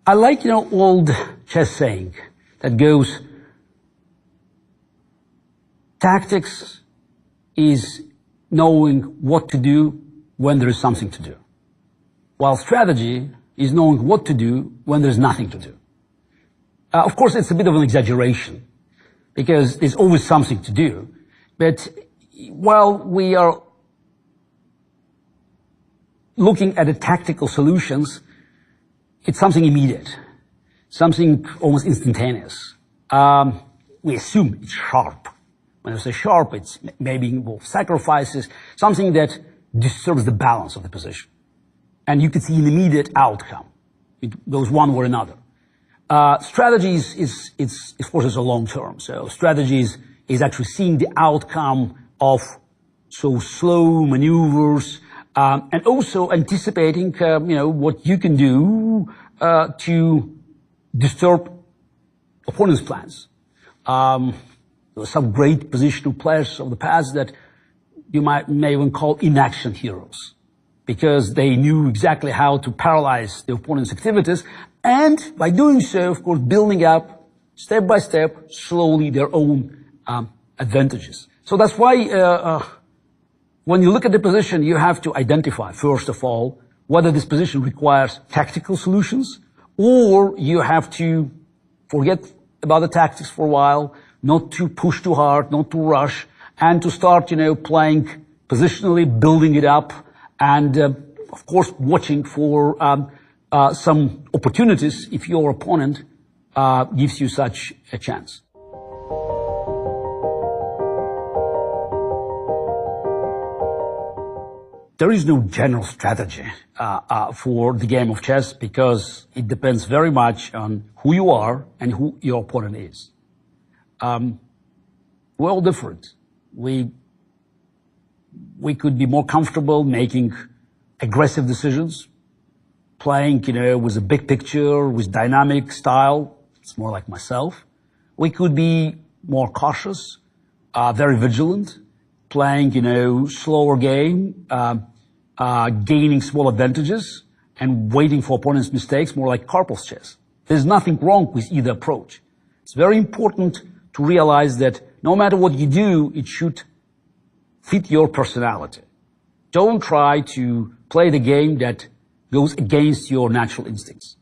I like, old chess saying that goes, tactics is knowing what to do when there is something to do, while strategy is knowing what to do when there's nothing to do. Of course, it's a bit of an exaggeration, because there's always something to do, but while we are looking at the tactical solutions, it's something immediate, something almost instantaneous. We assume it's sharp. When I say sharp, it's maybe involves sacrifices, something that disturbs the balance of the position. And you can see an immediate outcome. It goes one or another. Strategy is of course, a long term. So strategies is actually seeing the outcome of so slow maneuvers, and also anticipating, what you can do to disturb opponents' plans. There were some great positional players of the past that you may even call inaction heroes, because they knew exactly how to paralyze the opponent's activities, and by doing so, of course, building up step by step, slowly, their own advantages. So that's why when you look at the position, you have to identify, first of all, whether this position requires tactical solutions, or you have to forget about the tactics for a while, not to push too hard, not to rush, and to start, playing positionally, building it up, and, of course, watching for some opportunities if your opponent gives you such a chance. There is no general strategy for the game of chess, because it depends very much on who you are and who your opponent is. We're all different. We could be more comfortable making aggressive decisions, playing, with a big picture, with dynamic style. It's more like myself. We could be more cautious, very vigilant, playing, slower game, gaining small advantages, and waiting for opponents' mistakes, more like Karpov's chess. There's nothing wrong with either approach. It's very important to realize that no matter what you do, it should fit your personality. Don't try to play the game that goes against your natural instincts.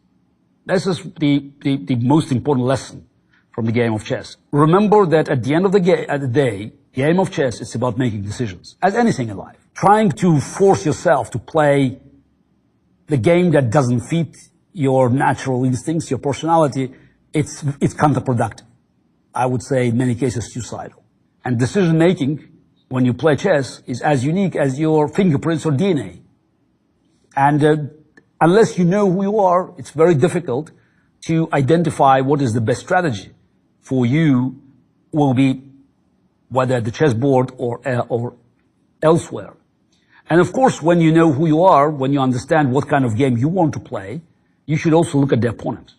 This is the most important lesson from the game of chess. Remember that at the end of the day, game of chess is about making decisions, as anything in life. Trying to force yourself to play the game that doesn't fit your natural instincts, your personality, it's counterproductive. I would say in many cases suicidal. And decision making, when you play chess, is as unique as your fingerprints or DNA. And unless you know who you are, it's very difficult to identify what is the best strategy for you, will be whether at the chessboard or elsewhere. And of course, when you know who you are, when you understand what kind of game you want to play, you should also look at the opponent.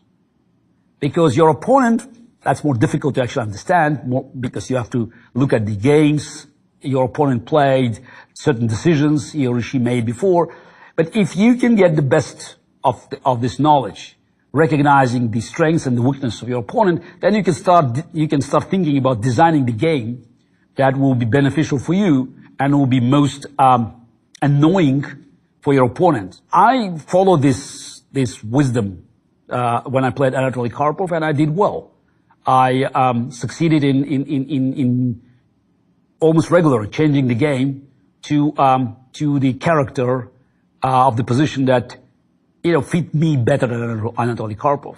Because your opponent, that's more difficult to actually understand, because you have to look at the games your opponent played, certain decisions he or she made before. But if you can get the best of this knowledge, recognizing the strengths and the weaknesses of your opponent, then you can start thinking about designing the game that will be beneficial for you and will be most annoying for your opponent. I followed this wisdom when I played Garry Kasparov, and I did well. I succeeded in almost regularly changing the game to the character of the position that fit me better than Garry Kasparov.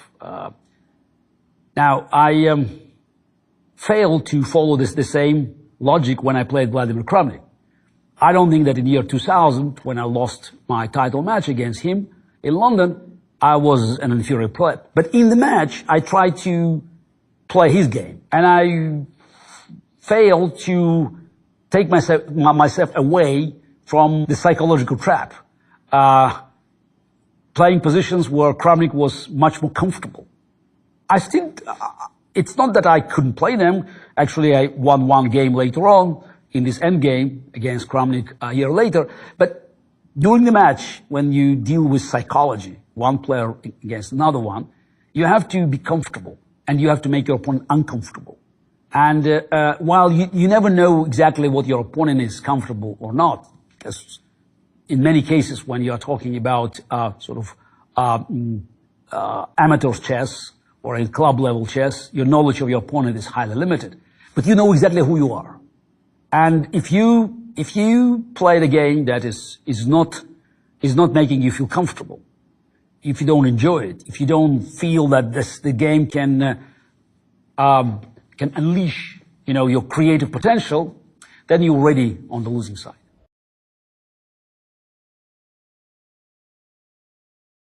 Now I failed to follow the same logic when I played Vladimir Kramnik. I don't think that in the year 2000, when I lost my title match against him in London, I was an inferior player. But in the match, I tried to play his game, and I failed to take myself away from the psychological trap, playing positions where Kramnik was much more comfortable. It's not that I couldn't play them. Actually, I won one game later on in this end game against Kramnik a year later. But during the match, when you deal with psychology, one player against another one, you have to be comfortable, and you have to make your opponent uncomfortable. And while you never know exactly what your opponent is comfortable or not, because in many cases when you are talking about amateur chess or in club level chess, your knowledge of your opponent is highly limited. But you know exactly who you are. And if you play the game that is not making you feel comfortable, if you don't enjoy it, if you don't feel that the game can unleash, your creative potential, then you're already on the losing side.